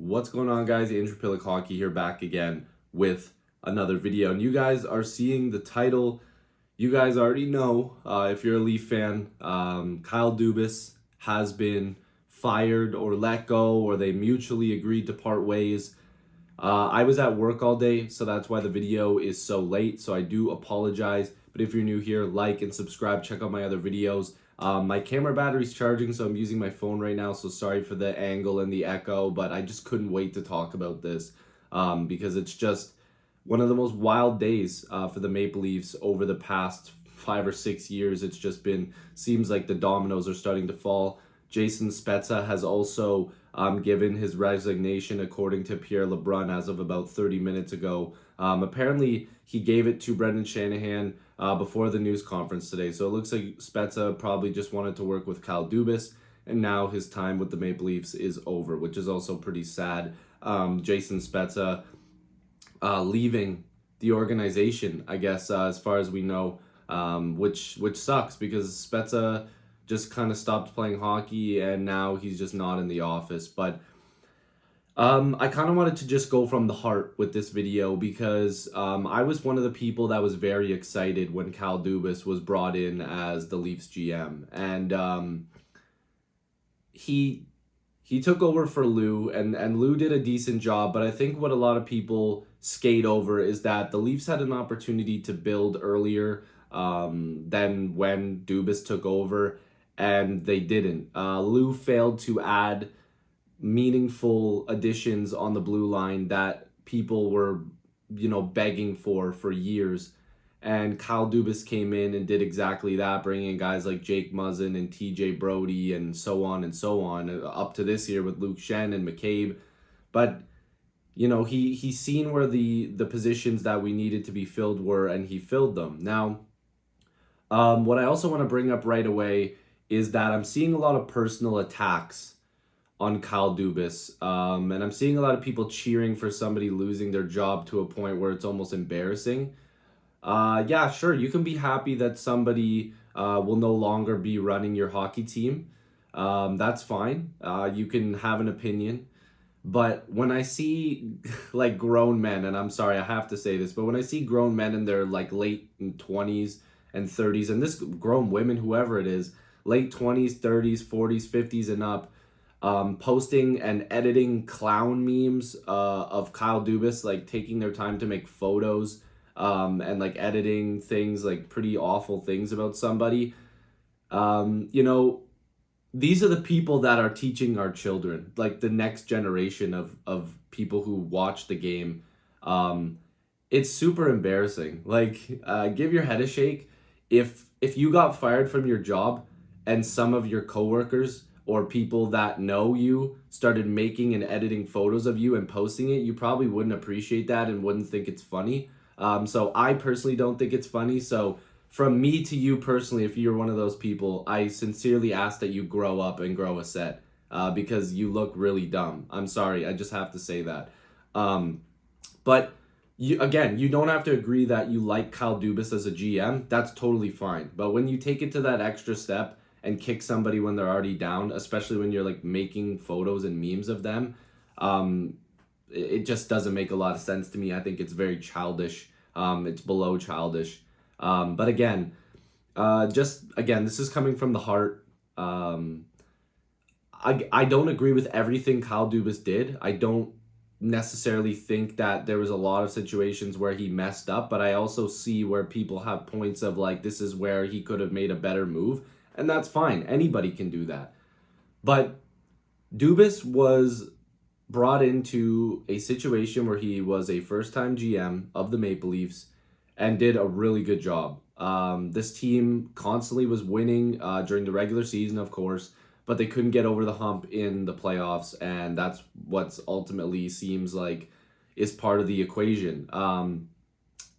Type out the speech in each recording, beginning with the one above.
What's going on, guys? Andrew Piluk Hockey here, back again with another video. And you guys are seeing the title. You guys already know, if you're a Leaf fan, Kyle Dubas has been fired or let go, or they mutually agreed to part ways. I was at work all day, so that's why the video is so late. So I do apologize. But if you're new here, like and subscribe. Check out my other videos. My camera battery's charging, so I'm using my phone right now, so sorry for the angle and the echo, but I just couldn't wait to talk about this because it's just one of the most wild days for the Maple Leafs over the past 5 or 6 years. It's just been, seems like the dominoes are starting to fall. Jason Spezza has also given his resignation, according to Pierre LeBrun, as of about 30 minutes ago. Apparently, he gave it to Brendan Shanahan before the news conference today. So it looks like Spezza probably just wanted to work with Kyle Dubas, and now his time with the Maple Leafs is over, which is also pretty sad. Jason Spezza leaving the organization, I guess, as far as we know, which sucks because Spezza just kind of stopped playing hockey and now he's just not in the office. But I kind of wanted to just go from the heart with this video because I was one of the people that was very excited when Kyle Dubas was brought in as the Leafs GM. And he took over for Lou, and Lou did a decent job. But I think what a lot of people skate over is that the Leafs had an opportunity to build earlier than when Dubas took over, and they didn't. Lou failed to add meaningful additions on the blue line that people were, begging for years. And Kyle Dubas came in and did exactly that, bringing in guys like Jake Muzzin and TJ Brody and so on, up to this year with Luke Shen and McCabe. But, he's seen where the positions that we needed to be filled were, and he filled them. Now, what I also want to bring up right away is that I'm seeing a lot of personal attacks on Kyle Dubas, and I'm seeing a lot of people cheering for somebody losing their job to a point where it's almost embarrassing. Yeah, sure, you can be happy that somebody will no longer be running your hockey team. That's fine. You can have an opinion. But when I see like grown men, and I'm sorry, I have to say this, but when I see grown men in their like late 20s and 30s, and this grown women, whoever it is, late 20s, 30s, 40s, 50s and up, posting and editing clown memes of Kyle Dubas, like taking their time to make photos and like editing things, like pretty awful things about somebody. These are the people that are teaching our children, like the next generation of people who watch the game. It's super embarrassing. Like, give your head a shake. If you got fired from your job and some of your coworkers or people that know you started making and editing photos of you and posting it, you probably wouldn't appreciate that and wouldn't think it's funny. So I personally don't think it's funny. So from me to you personally, if you're one of those people, I sincerely ask that you grow up and grow a set because you look really dumb. I'm sorry, I just have to say that. But you don't have to agree that you like Kyle Dubas as a GM. That's totally fine. But when you take it to that extra step and kick somebody when they're already down, especially when you're like making photos and memes of them, it just doesn't make a lot of sense to me. I think it's very childish. It's below childish. But again, this is coming from the heart. I don't agree with everything Kyle Dubas did. I don't necessarily think that there was a lot of situations where he messed up, but I also see where people have points of like, this is where he could have made a better move. And that's fine. Anybody can do that. But Dubas was brought into a situation where he was a first-time GM of the Maple Leafs and did a really good job. This team constantly was winning during the regular season, of course, but they couldn't get over the hump in the playoffs, and that's what ultimately seems like is part of the equation.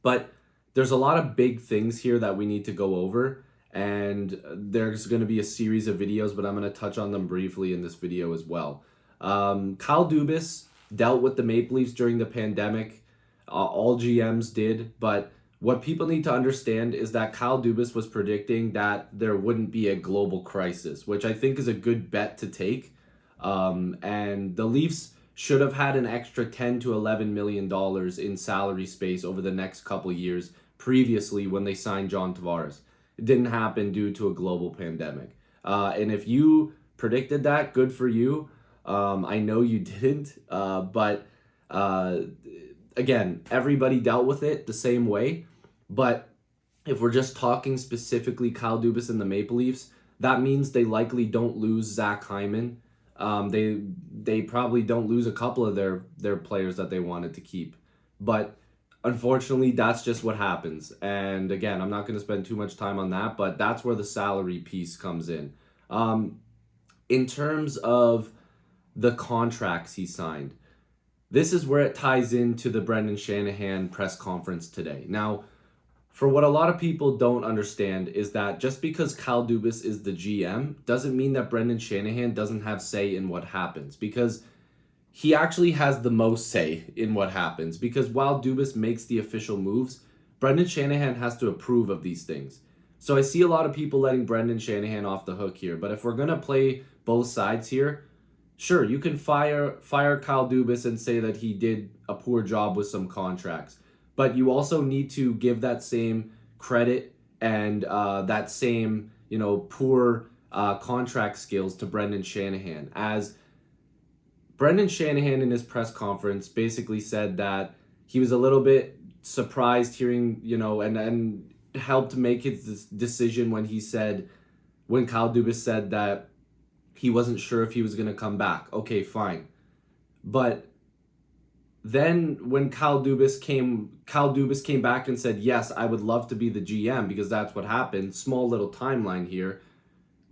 But there's a lot of big things here that we need to go over, and there's going to be a series of videos, but I'm going to touch on them briefly in this video as well. Kyle Dubas dealt with the Maple Leafs during the pandemic. All GMs did, but what people need to understand is that Kyle Dubas was predicting that there wouldn't be a global crisis, which I think is a good bet to take. And the Leafs should have had an extra 10 to 11 million dollars in salary space over the next couple of years previously when they signed John Tavares. It didn't happen due to a global pandemic. And if you predicted that, good for you. I know you didn't, but again, everybody dealt with it the same way. But if we're just talking specifically Kyle Dubas and the Maple Leafs, that means they likely don't lose Zach Hyman. They probably don't lose a couple of their players that they wanted to keep. But unfortunately, that's just what happens. And again, I'm not going to spend too much time on that, but that's where the salary piece comes in. In terms of the contracts he signed, this is where it ties into the Brendan Shanahan press conference today. Now, for what a lot of people don't understand is that just because Kyle Dubas is the GM doesn't mean that Brendan Shanahan doesn't have say in what happens, because he actually has the most say in what happens. Because while Dubas makes the official moves, Brendan Shanahan has to approve of these things. So I see a lot of people letting Brendan Shanahan off the hook here, but if we're going to play both sides here, sure, you can fire Kyle Dubas and say that he did a poor job with some contracts. But you also need to give that same credit and that same, poor contract skills to Brendan Shanahan. As Brendan Shanahan in his press conference basically said that he was a little bit surprised hearing, and helped make his decision when Kyle Dubas said that he wasn't sure if he was going to come back. Okay, fine. But then when Kyle Dubas came back and said, yes, I would love to be the GM, because that's what happened. Small little timeline here.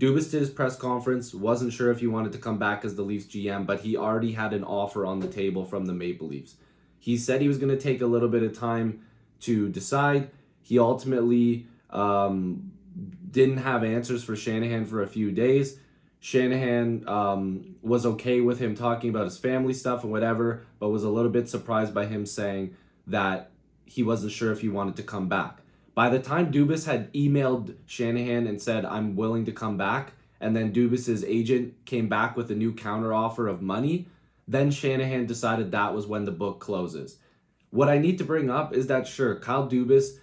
Dubas did his press conference, wasn't sure if he wanted to come back as the Leafs GM, but he already had an offer on the table from the Maple Leafs. He said he was going to take a little bit of time to decide. He ultimately didn't have answers for Shanahan for a few days. Shanahan was okay with him talking about his family stuff and whatever, but was a little bit surprised by him saying that he wasn't sure if he wanted to come back. By the time Dubas had emailed Shanahan and said, I'm willing to come back, and then Dubas's agent came back with a new counteroffer of money, then Shanahan decided that was when the book closes. What I need to bring up is that, sure, Kyle Dubas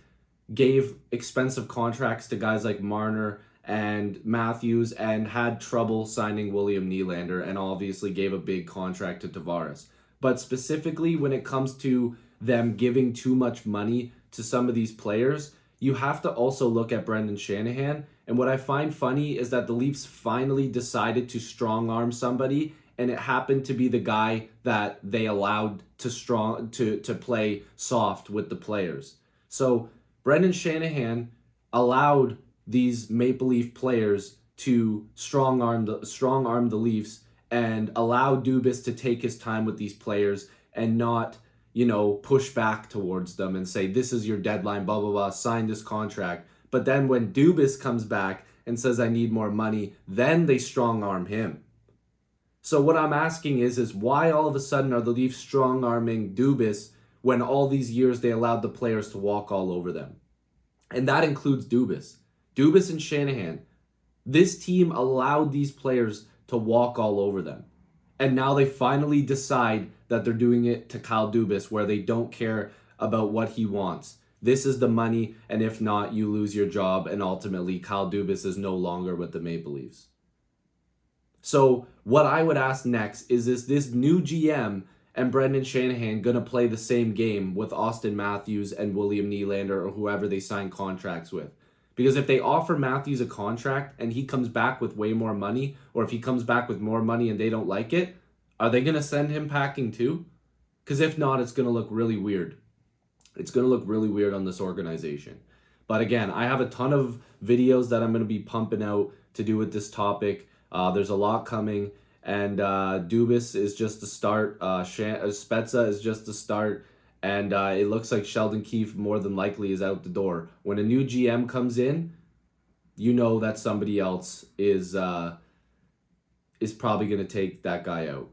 gave expensive contracts to guys like Marner and Matthews and had trouble signing William Nylander, and obviously gave a big contract to Tavares. But specifically when it comes to them giving too much money to some of these players, you have to also look at Brendan Shanahan. And what I find funny is that the Leafs finally decided to strong-arm somebody, and it happened to be the guy that they allowed to play soft with the players. So Brendan Shanahan allowed these Maple Leaf players to strong arm the Leafs and allow Dubas to take his time with these players and not, push back towards them and say, this is your deadline, blah, blah, blah, sign this contract. But then when Dubas comes back and says, I need more money, then they strong arm him. So what I'm asking is why all of a sudden are the Leafs strong arming Dubas when all these years they allowed the players to walk all over them? And that includes Dubas. Dubas and Shanahan. This team allowed these players to walk all over them. And now they finally decide that they're doing it to Kyle Dubas, where they don't care about what he wants. This is the money, and if not, you lose your job, and ultimately Kyle Dubas is no longer with the Maple Leafs. So what I would ask next is this new GM and Brendan Shanahan going to play the same game with Austin Matthews and William Nylander or whoever they sign contracts with? Because if they offer Matthews a contract and he comes back with way more money, or if he comes back with more money and they don't like it, are they going to send him packing too? Because if not, it's going to look really weird. It's going to look really weird on this organization. But again, I have a ton of videos that I'm going to be pumping out to do with this topic. There's a lot coming. And Dubas is just the start. Spezza is just the start. And it looks like Sheldon Keefe more than likely is out the door. When a new GM comes in, you know that somebody else is probably going to take that guy out.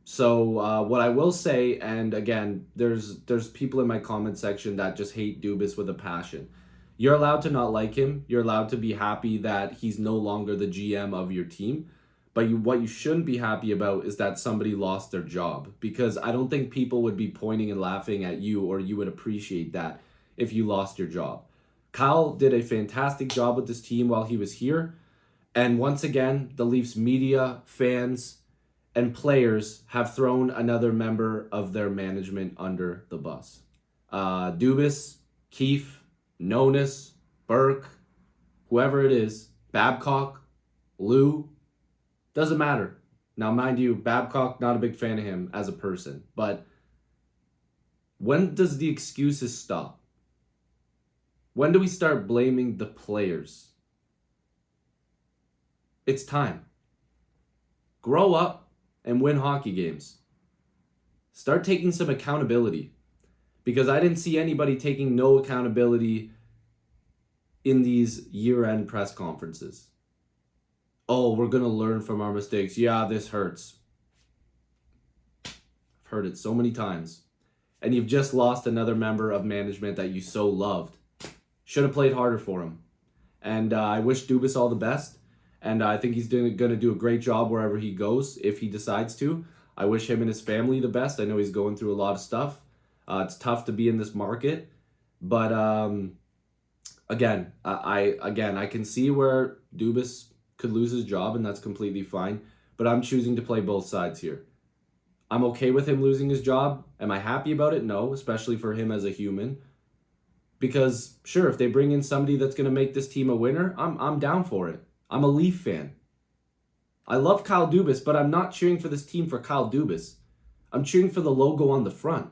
So what I will say, and again, there's people in my comment section that just hate Dubas with a passion. You're allowed to not like him. You're allowed to be happy that he's no longer the GM of your team. But what you shouldn't be happy about is that somebody lost their job, because I don't think people would be pointing and laughing at you, or you would appreciate that if you lost your job. Kyle did a fantastic job with this team while he was here. And once again, the Leafs media, fans, and players have thrown another member of their management under the bus. Dubas, Keefe, Nonis, Burke, whoever it is, Babcock, Lou, doesn't matter. Now, mind you, Babcock, not a big fan of him as a person. But when does the excuses stop? When do we start blaming the players? It's time. Grow up and win hockey games. Start taking some accountability. Because I didn't see anybody taking no accountability in these year-end press conferences. Oh, we're going to learn from our mistakes. Yeah, this hurts. I've heard it so many times. And you've just lost another member of management that you so loved. Should have played harder for him. And I wish Dubas all the best. And I think he's going to do a great job wherever he goes, if he decides to. I wish him and his family the best. I know he's going through a lot of stuff. It's tough to be in this market. But again, I can see where Dubas could lose his job, and that's completely fine. But I'm choosing to play both sides here. I'm okay with him losing his job. Am I happy about it? No, especially for him as a human. Because, sure, if they bring in somebody that's going to make this team a winner, I'm down for it. I'm a Leaf fan. I love Kyle Dubas, but I'm not cheering for this team for Kyle Dubas. I'm cheering for the logo on the front.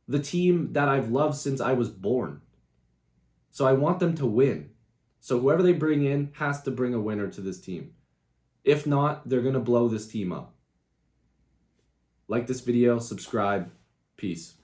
The team that I've loved since I was born. So I want them to win. So whoever they bring in has to bring a winner to this team. If not, they're going to blow this team up. Like this video, subscribe. Peace.